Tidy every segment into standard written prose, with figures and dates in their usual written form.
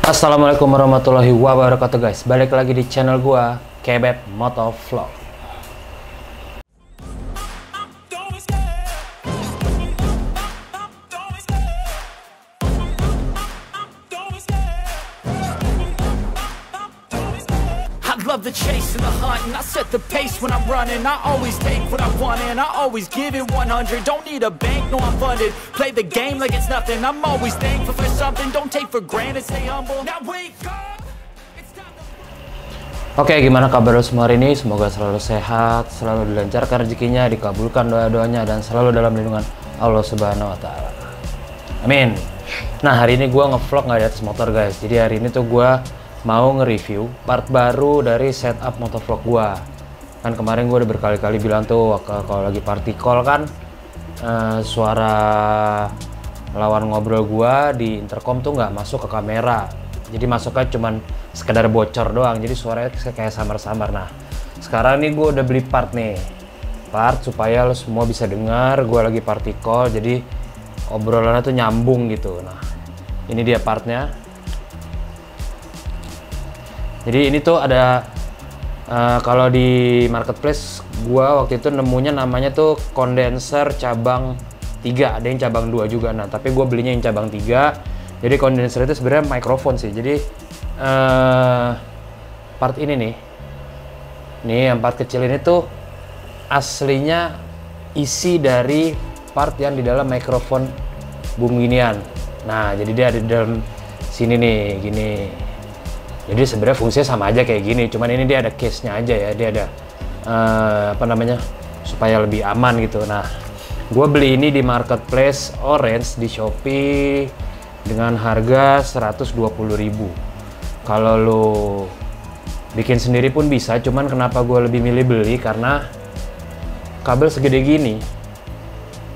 Assalamualaikum warahmatullahi wabarakatuh guys. Balik lagi di channel gua, Kebeb Motovlog. Love the chase and the hunt, and I set the pace when I'm running. I always take what I want and I always give it 100. Don't need a bank, no I'm funded. Play the game like it's nothing. I'm always thankful for something. Don't take for granted, stay humble. Now wake up. Oke, gimana kabar lo semua hari ini? Semoga selalu sehat, selalu dilancarkan rezekinya, dikabulkan doa-doanya, dan selalu dalam lindungan Allah Subhanahu wa Ta'ala. Amin. Nah, hari ini gua ngevlog nggak di atas motor guys. Jadi hari ini tuh gua mau nge-review part baru dari setup motovlog gua. Kan kemarin gua udah berkali-kali bilang tuh kalau lagi party call kan suara lawan ngobrol gua di intercom tuh nggak masuk ke kamera. Jadi masuknya cuman sekedar bocor doang. Jadi suaranya kayak samar-samar. Nah, sekarang nih gua udah beli part nih. Part supaya lo semua bisa dengar gua lagi party call. Jadi obrolannya tuh nyambung gitu. Nah, ini dia partnya. Jadi ini tuh ada kalau di marketplace gua waktu itu nemunya namanya tuh kondenser cabang 3, ada yang cabang 2 juga. Nah, tapi gue belinya yang cabang 3. Jadi kondenser itu sebenarnya mikrofon sih. Jadi part ini nih yang part kecil ini tuh aslinya isi dari part yang di dalam mikrofon boom ginian. Nah, jadi dia ada di dalam sini nih, gini. Jadi sebenarnya fungsinya sama aja kayak gini, cuman ini dia ada case-nya aja ya, dia ada supaya lebih aman gitu. Nah, gue beli ini di marketplace Orange di Shopee dengan harga 120.000. Kalau lo bikin sendiri pun bisa, cuman kenapa gue lebih milih beli karena kabel segede gini,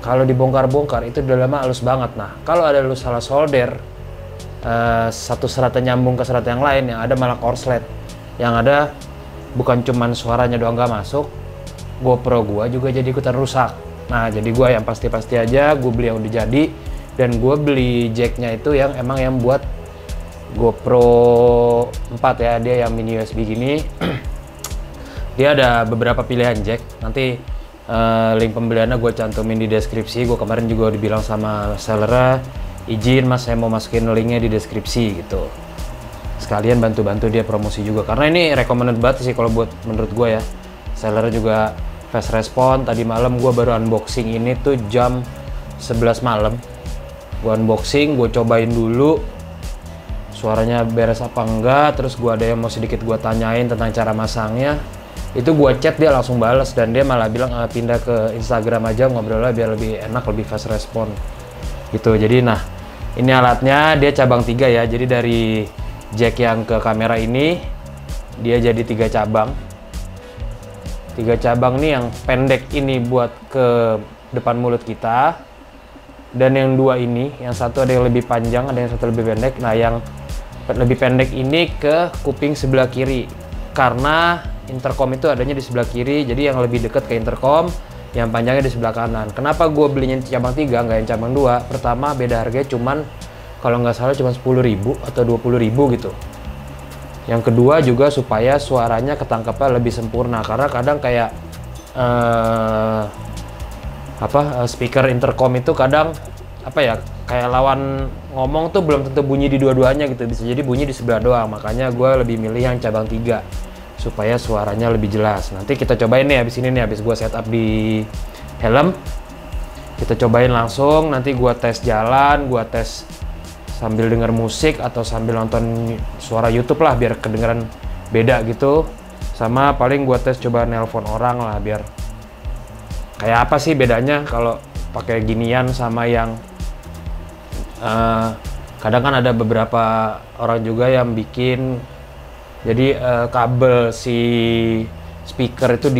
kalau dibongkar-bongkar itu dalamnya halus banget. Nah, kalau ada lo salah solder, satu seratnya nyambung ke serat yang lain, yang ada malah korslet, yang ada bukan cuman suaranya doang gak masuk, GoPro gua juga jadi ikutan rusak. Nah, jadi gua yang pasti-pasti aja gue beli yang udah jadi, dan gue beli jacknya itu yang emang yang buat GoPro 4 ya, dia yang mini USB gini. Dia ada beberapa pilihan jack, nanti link pembeliannya gue cantumin di deskripsi. Gue kemarin juga udah bilang sama sellernya, izin mas saya mau masukin linknya di deskripsi gitu, sekalian bantu-bantu dia promosi juga, karena ini recommended banget sih kalau buat menurut gue ya. Seller juga fast respon. Tadi malam gue baru unboxing ini tuh jam 11 malam. Gue unboxing, gue cobain dulu suaranya beres apa enggak, terus gue ada yang mau sedikit gue tanyain tentang cara masangnya. Itu gue chat, dia langsung bales, dan dia malah bilang pindah ke Instagram aja ngobrolnya biar lebih enak, lebih fast respon gitu. Jadi nah, ini alatnya dia cabang 3 ya. Jadi dari jack yang ke kamera ini dia jadi 3 cabang. 3 cabang nih, yang pendek ini buat ke depan mulut kita, dan yang 2 ini, yang satu ada yang lebih panjang, ada yang satu lebih pendek. Nah, yang lebih pendek ini ke kuping sebelah kiri, karena intercom itu adanya di sebelah kiri. Jadi yang lebih dekat ke intercom, yang panjangnya di sebelah kanan. Kenapa gue belinya cabang 3 nggak yang cabang 2? Pertama, beda harganya cuman kalau nggak salah cuma 10.000 atau 20.000 gitu. Yang kedua juga supaya suaranya ketangkapnya lebih sempurna, karena kadang kayak speaker intercom itu kadang kayak lawan ngomong tuh belum tentu bunyi di dua-duanya gitu, bisa jadi bunyi di sebelah doang. Makanya gue lebih milih yang cabang 3 supaya suaranya lebih jelas. Nanti kita cobain nih habis ini nih, habis gue setup di helm, kita cobain langsung. Nanti gue tes jalan, gue tes sambil denger musik atau sambil nonton suara YouTube lah, biar kedengeran beda gitu. Sama paling gue tes coba nelpon orang lah, biar kayak apa sih bedanya kalau pakai ginian sama yang kadang kan ada beberapa orang juga yang bikin jadi kabel si speaker itu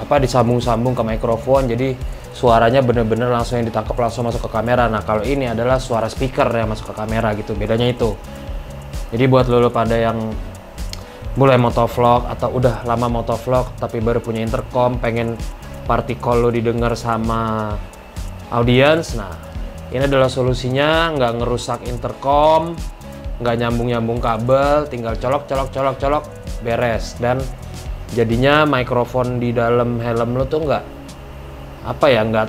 disambung-sambung ke mikrofon, jadi suaranya bener-bener langsung yang ditangkap langsung masuk ke kamera. Nah, kalau ini adalah suara speaker yang masuk ke kamera gitu, bedanya itu. Jadi buat lo pada yang mulai motovlog atau udah lama motovlog tapi baru punya intercom, pengen party call lo didengar sama audiens, nah ini adalah solusinya. Nggak ngerusak intercom, nggak nyambung kabel, tinggal colok beres. Dan jadinya mikrofon di dalam helm lo tuh nggak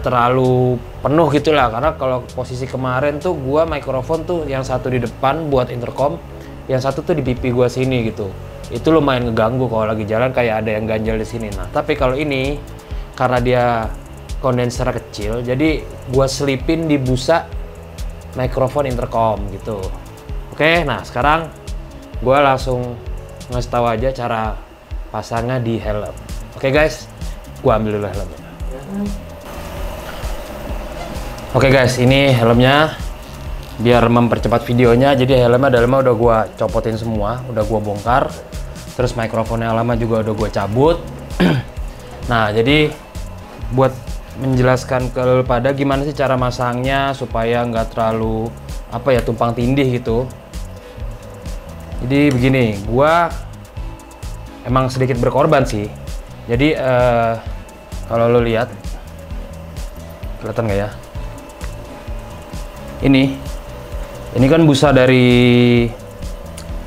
terlalu penuh gitulah. Karena kalau posisi kemarin tuh gua mikrofon tuh yang satu di depan buat intercom, yang satu tuh di pipi gua sini gitu. Itu lumayan ngeganggu kalau lagi jalan, kayak ada yang ganjel di sini. Nah, tapi kalau ini karena dia kondenser kecil, jadi gua selipin di busa mikrofon intercom gitu. Oke, nah sekarang gue langsung ngasih tahu aja cara pasangnya di helm. Oke guys, gue ambil dulu helmnya. Oke guys, ini helmnya. Biar mempercepat videonya, jadi helmnya dalamnya udah gue copotin semua, udah gue bongkar. Terus mikrofonnya lama juga udah gue cabut. Nah, jadi buat menjelaskan ke lu pada gimana sih cara masangnya supaya nggak terlalu tumpang tindih gitu. Jadi begini, gua emang sedikit berkorban sih. Jadi kalau lo lihat, kelihatan nggak ya? Ini kan busa dari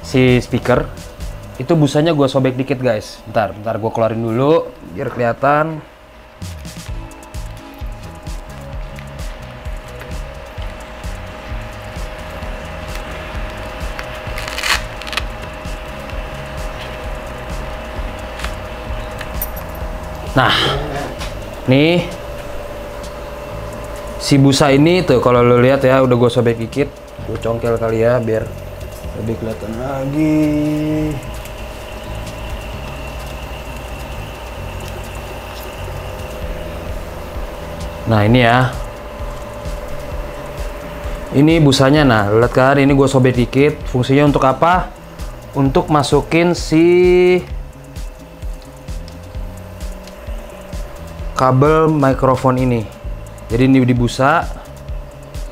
si speaker. Itu busanya gua sobek dikit guys. Bentar gua keluarin dulu biar kelihatan. Nah, nih si busa ini tuh kalau lo lihat ya, udah gue sobek dikit, gue congkel kali ya biar lebih kelihatan lagi. Nah ini ya, ini busanya. Nah lihat kan, ini gue sobek dikit. Fungsinya untuk apa? Untuk masukin si kabel mikrofon ini. Jadi ini di busa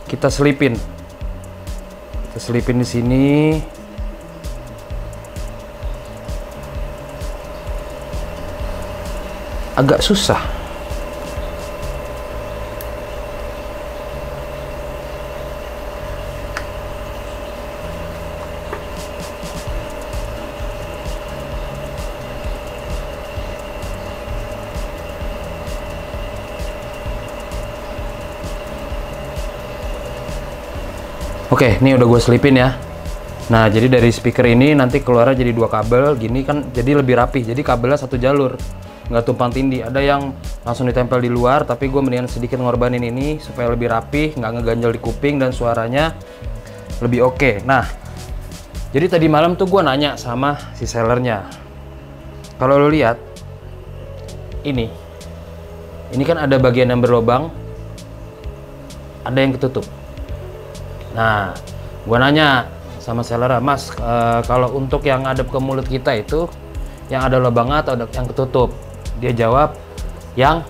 kita selipin. Kita selipin di sini. Agak susah. Oke, ini udah gue selipin ya. Nah, jadi dari speaker ini nanti keluarnya jadi dua kabel gini kan, jadi lebih rapi. Jadi kabelnya satu jalur, nggak tumpang tindih. Ada yang langsung ditempel di luar, tapi gue mendingan sedikit ngorbanin ini supaya lebih rapi, nggak ngeganjel di kuping dan suaranya lebih oke. Nah, jadi tadi malam tuh gue nanya sama si sellernya. Kalau lo lihat, ini kan ada bagian yang berlubang, ada yang ketutup. Nah, gua nanya sama seller, Mas, kalau untuk yang ngadep ke mulut kita itu yang ada lubangnya atau yang ketutup? Dia jawab yang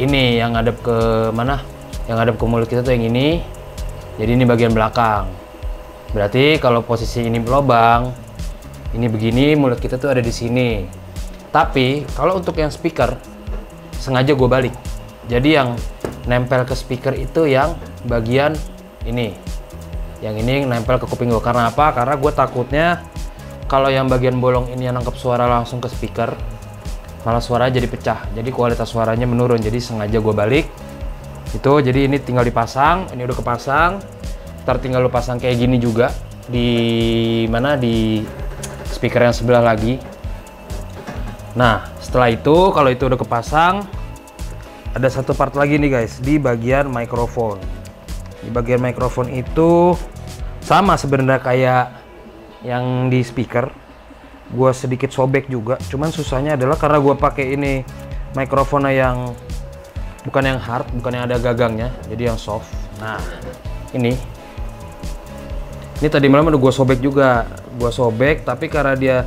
ini, yang ngadep ke mana? Yang ngadep ke mulut kita tuh yang ini. Jadi ini bagian belakang. Berarti kalau posisi ini berlubang, ini begini, mulut kita tuh ada di sini. Tapi kalau untuk yang speaker, sengaja gue balik. Jadi yang nempel ke speaker itu yang bagian ini, yang ini nempel ke kuping gue. Karena apa? Karena gue takutnya kalau yang bagian bolong ini yang nangkep suara langsung ke speaker, malah suara jadi pecah, jadi kualitas suaranya menurun. Jadi sengaja gue balik itu. Jadi ini tinggal dipasang, ini udah kepasang. Ntar tinggal lu pasang kayak gini juga di mana, di speaker yang sebelah lagi. Nah setelah itu, kalau itu udah kepasang, ada satu part lagi nih guys, di bagian mikrofon. Di bagian mikrofon itu sama sebenarnya kayak yang di speaker. Gua sedikit sobek juga, cuman susahnya adalah karena gua pakai ini mikrofonnya yang bukan yang hard, bukan yang ada gagangnya, jadi yang soft. Nah ini tadi malam udah gua sobek juga. Gua sobek, tapi karena dia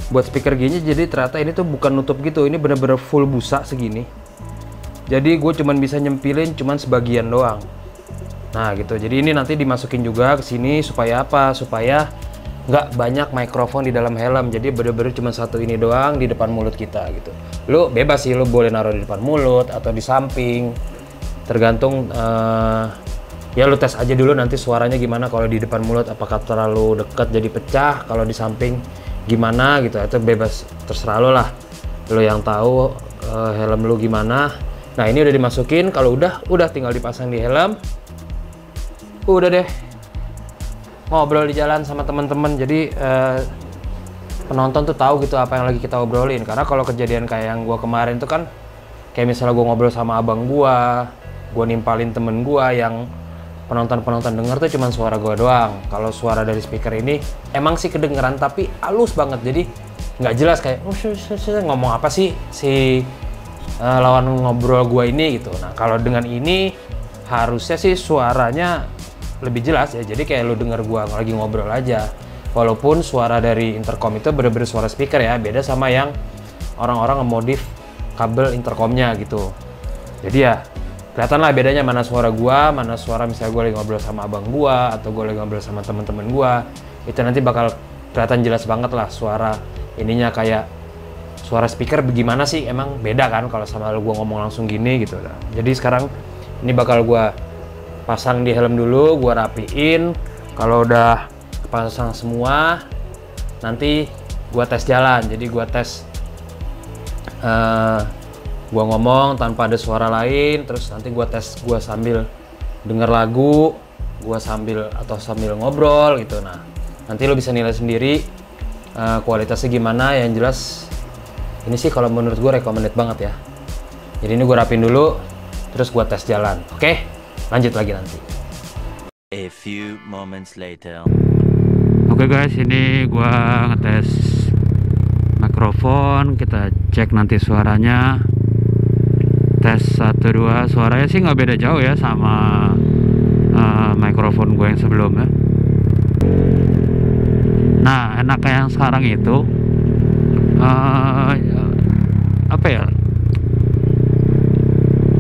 buat speaker gini, jadi ternyata ini tuh bukan nutup gitu, ini bener-bener full busa segini. Jadi gue cuman bisa nyempilin cuman sebagian doang. Nah gitu, jadi ini nanti dimasukin juga ke sini supaya apa? Supaya nggak banyak mikrofon di dalam helm. Jadi bener-bener cuma satu ini doang di depan mulut kita gitu. Lu bebas sih, lu boleh naruh di depan mulut atau di samping, tergantung Ya lu tes aja dulu nanti suaranya gimana, kalau di depan mulut apakah terlalu dekat jadi pecah, kalau di samping gimana gitu. Itu bebas, terserah lo lah, lo yang tahu helm lu gimana. Nah ini udah dimasukin, kalau udah tinggal dipasang di helm. Udah deh, ngobrol di jalan sama teman-teman, jadi penonton tuh tahu gitu apa yang lagi kita obrolin. Karena kalau kejadian kayak yang gua kemarin tuh kan, kayak misalnya gua ngobrol sama abang gua nimpalin temen gua, yang penonton denger tuh cuman suara gua doang. Kalau suara dari speaker ini emang sih kedengeran tapi halus banget, jadi nggak jelas, kayak ngomong apa sih si lawan ngobrol gua ini gitu. Nah kalau dengan ini harusnya sih suaranya lebih jelas ya, jadi kayak lu denger gua lagi ngobrol aja. Walaupun suara dari intercom itu bener-bener suara speaker ya, beda sama yang orang-orang ngemodif kabel intercomnya gitu. Jadi ya kelihatan lah bedanya mana suara gua, mana suara misalnya gua lagi ngobrol sama abang gua atau gua lagi ngobrol sama temen-temen gua. Itu nanti bakal kelihatan jelas banget lah suara ininya, kayak suara speaker bagaimana sih, emang beda kan kalau sama gua ngomong langsung gini gitu. Nah, jadi sekarang ini bakal gua pasang di helm dulu, gua rapiin. Kalau udah pasang semua, nanti gua tes jalan. Jadi gua tes gua ngomong tanpa ada suara lain, terus nanti gua tes gua sambil denger lagu, gua sambil ngobrol gitu. Nah nanti lo bisa nilai sendiri kualitasnya gimana. Yang jelas ini sih kalau menurut gua recommended banget ya. Jadi ini gua rapin dulu, terus gua tes jalan. Oke, lanjut lagi nanti. A few moments later. Oke guys, ini gua ngetes mikrofon, kita cek nanti suaranya. Tes 1, 2, suaranya sih nggak beda jauh ya sama mikrofon gue yang sebelumnya. Nah enaknya yang sekarang itu apa ya,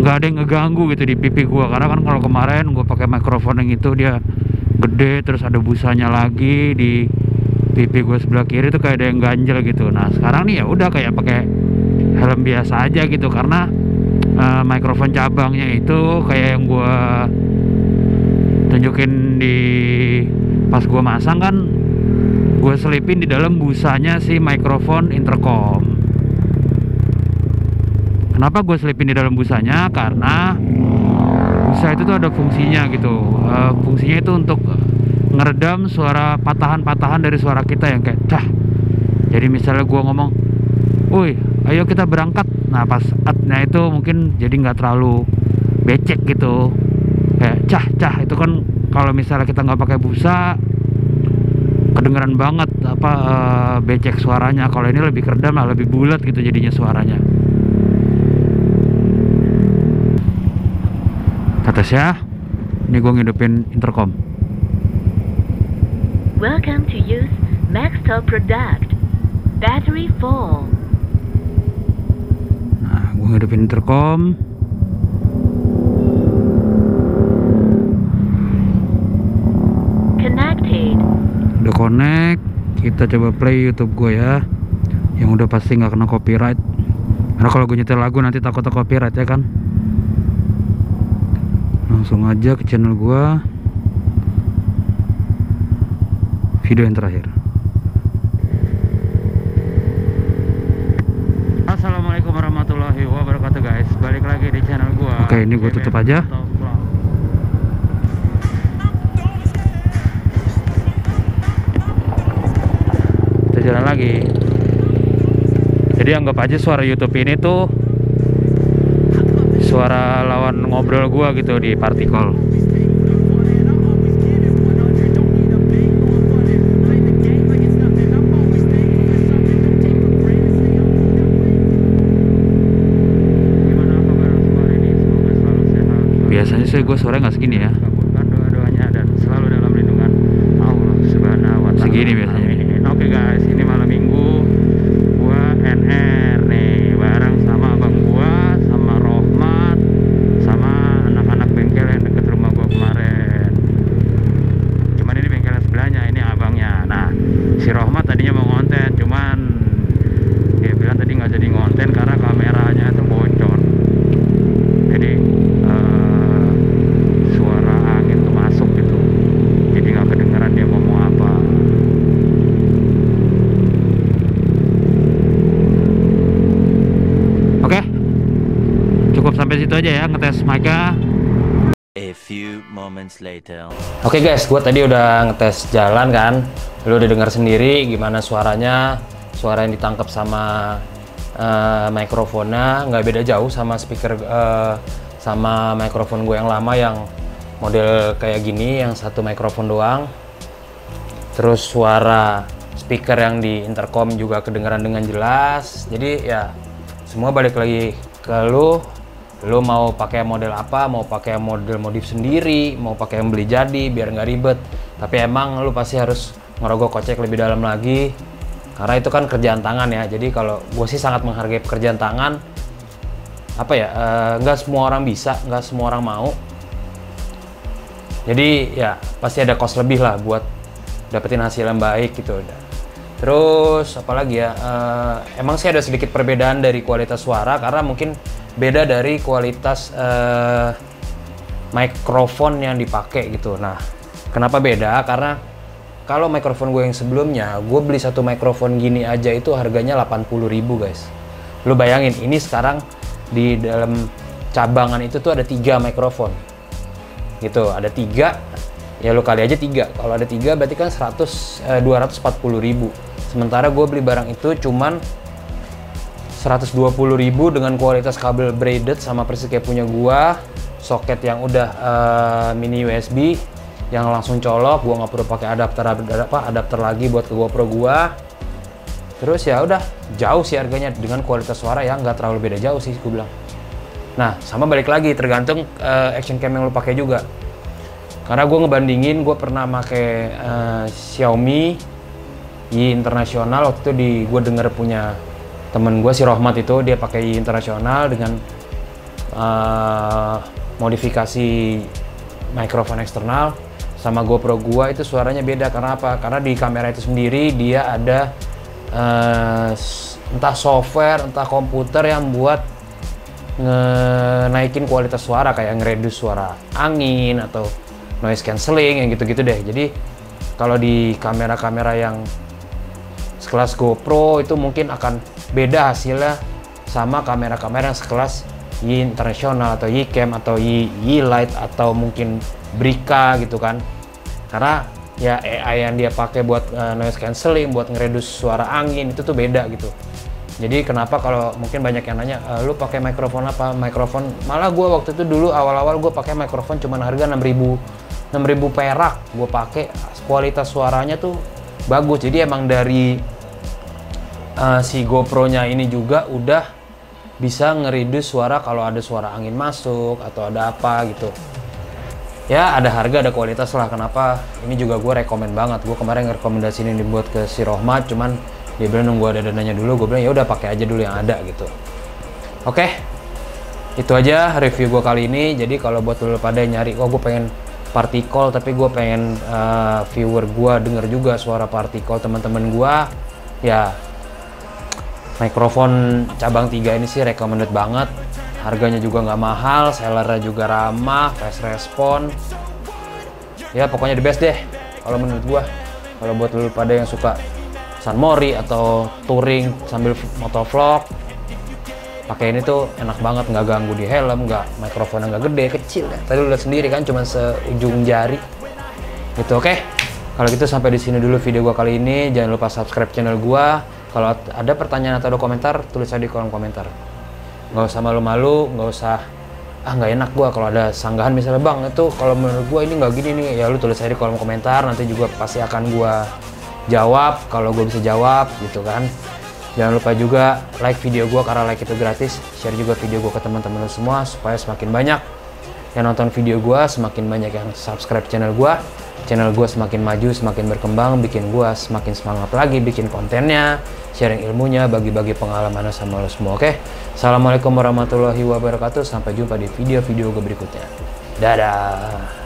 nggak ada yang ngeganggu gitu di pipi gue. Karena kan kalau kemarin gue pakai mikrofon yang itu dia gede, terus ada busanya lagi di pipi gue sebelah kiri tuh kayak ada yang ganjel gitu. Nah sekarang nih ya udah kayak pakai helm biasa aja gitu, karena mikrofon cabangnya itu kayak yang gue tunjukin di pas gue masang kan, gue selipin di dalam busanya si mikrofon intercom. Kenapa gue selipin di dalam busanya? Karena busa itu tuh ada fungsinya gitu. Fungsinya itu untuk ngeredam suara patahan-patahan dari suara kita yang kayak dah. Jadi misalnya gue ngomong, "Woi, ayo kita berangkat." Nah pas atnya itu mungkin jadi nggak terlalu becek gitu. Kayak cah itu kan kalau misalnya kita nggak pakai busa kedengeran banget apa becek suaranya. Kalau ini lebih keredam lah, lebih bulat gitu jadinya suaranya. Atas ya, ini gue ngidupin intercom. Welcome to use Maxtor product. Battery full. Nah, gue ngidupin intercom. Connected. Udah connect. Kita coba play YouTube gue ya, yang udah pasti nggak kena copyright. Karena kalau gue nyetel lagu nanti takutnya copyright ya kan. Langsung aja ke channel gua, video yang terakhir. Assalamualaikum warahmatullahi wabarakatuh guys, balik lagi di channel gua. Oke, ini gua tutup aja. Kita jalan lagi. Jadi anggap aja suara YouTube ini tuh suara lawan ngobrol gua gitu di Partikel. Biasanya sih gue suara nggak segini ya. Kabulkan doa-doanya dan selalu dalam lindungan Allah Subhanahu wa Ta'ala. Segini biasanya. Oke guys, ini malam minggu gua NR nih bareng sama abang gua, sama Rohmat, sama anak-anak bengkel yang deket rumah gua kemarin. Cuman ini bengkel sebelahnya, ini abangnya. Nah, si Rohmat tadinya mau ngonten, cuman dia bilang tadi nggak jadi ngonten karena kameranya itu bocor. Jadi suara angin tuh gitu aja ya ngetes mic-nya. A few moments later. Oke guys, gue tadi udah ngetes jalan kan. Lu udah dengar sendiri gimana suaranya, suara yang ditangkap sama mikrofonnya nggak beda jauh sama speaker sama mikrofon gue yang lama yang model kayak gini, yang satu mikrofon doang. Terus suara speaker yang di intercom juga kedengaran dengan jelas. Jadi ya semua balik lagi ke lu mau pakai model apa, mau pakai model modif sendiri, mau pakai yang beli jadi biar nggak ribet. Tapi emang lu pasti harus ngerogoh kocek lebih dalam lagi, karena itu kan kerjaan tangan ya. Jadi kalau gue sih sangat menghargai pekerjaan tangan. Apa ya, nggak semua orang bisa, nggak semua orang mau. Jadi ya pasti ada cost lebih lah buat dapetin hasil yang baik gitu. Terus apalagi ya, emang sih ada sedikit perbedaan dari kualitas suara karena mungkin beda dari kualitas mikrofon yang dipakai gitu. Nah, kenapa beda? Karena kalau mikrofon gue yang sebelumnya, gue beli satu mikrofon gini aja itu harganya 80.000 guys. Lu bayangin, ini sekarang di dalam cabangan itu tuh ada 3 mikrofon gitu, ada 3 ya, lu kali aja 3. Kalau ada 3 berarti kan 240.000. Sementara gue beli barang itu cuman 120.000 dengan kualitas kabel braided sama persis kayak punya gua, soket yang udah mini USB yang langsung colok, gua nggak perlu pakai adapter lagi buat ke GoPro gua. Terus ya udah jauh sih harganya dengan kualitas suara yang nggak terlalu beda jauh sih gua bilang. Nah sama balik lagi tergantung action cam yang lu pakai juga. Karena gua ngebandingin, gua pernah pakai Xiaomi Y internasional waktu itu gua denger punya temen gue si Rohmat itu, dia pakai internasional dengan modifikasi mikrofon eksternal. Sama GoPro gua itu suaranya beda. Karena apa? Karena di kamera itu sendiri dia ada entah software entah komputer yang buat naikin kualitas suara, kayak ngereduce suara angin atau noise cancelling yang gitu-gitu deh. Jadi kalau di kamera-kamera yang sekelas GoPro itu mungkin akan beda hasilnya sama kamera-kamera yang sekelas Y internasional atau Y-Cam atau Y-Lite atau mungkin Brika gitu kan. Karena ya AI yang dia pakai buat noise cancelling, buat ngereduce suara angin itu tuh beda gitu. Jadi kenapa kalau mungkin banyak yang nanya, lu pakai mikrofon apa? Mikrofon, malah gue waktu itu dulu awal-awal gue pakai mikrofon cuman harga 6.000 perak. Gue pakai, kualitas suaranya tuh bagus. Jadi emang dari si GoPro-nya ini juga udah bisa ngereduce suara kalau ada suara angin masuk atau ada apa gitu. Ya ada harga ada kualitas lah. Kenapa ini juga gue rekomen banget. Gue kemarin ngerekomendasiin ini buat ke si Rohmat, cuman dia bilang nunggu ada dananya dulu. Gue bilang ya udah pakai aja dulu yang ada gitu. Oke, itu aja review gue kali ini. Jadi kalau buat lu pada nyari, gue pengen partikel tapi gue pengen viewer gue denger juga suara partikel teman-teman gue, ya mikrofon cabang 3 ini sih recommended banget. Harganya juga nggak mahal, sellernya juga ramah, fast respon. Ya pokoknya the best deh kalau menurut gua. Kalau buat lu pada yang suka sunmori atau touring sambil motovlog, pakai ini tuh enak banget, nggak ganggu di helm, mikrofonnya nggak gede, kecil ya. Tadi lu lihat sendiri kan, cuma seujung jari. Gitu, oke. Kalau gitu sampai di sini dulu video gua kali ini. Jangan lupa subscribe channel gua. Kalau ada pertanyaan atau ada komentar, tulis aja di kolom komentar. Nggak usah malu-malu, nggak usah nggak enak gua kalau ada sanggahan misalnya, bang itu kalau menurut gua ini nggak gini nih, ya lu tulis aja di kolom komentar, nanti juga pasti akan gua jawab kalau gua bisa jawab gitu kan. Jangan lupa juga like video gua karena like itu gratis, share juga video gua ke teman-teman lu semua supaya semakin banyak yang nonton video gua, semakin banyak yang subscribe channel gua semakin maju, semakin berkembang, bikin gua semakin semangat lagi bikin kontennya, sharing ilmunya, bagi-bagi pengalamannya sama lo semua. Oke, assalamualaikum warahmatullahi wabarakatuh, sampai jumpa di video-video gue berikutnya. Dadah.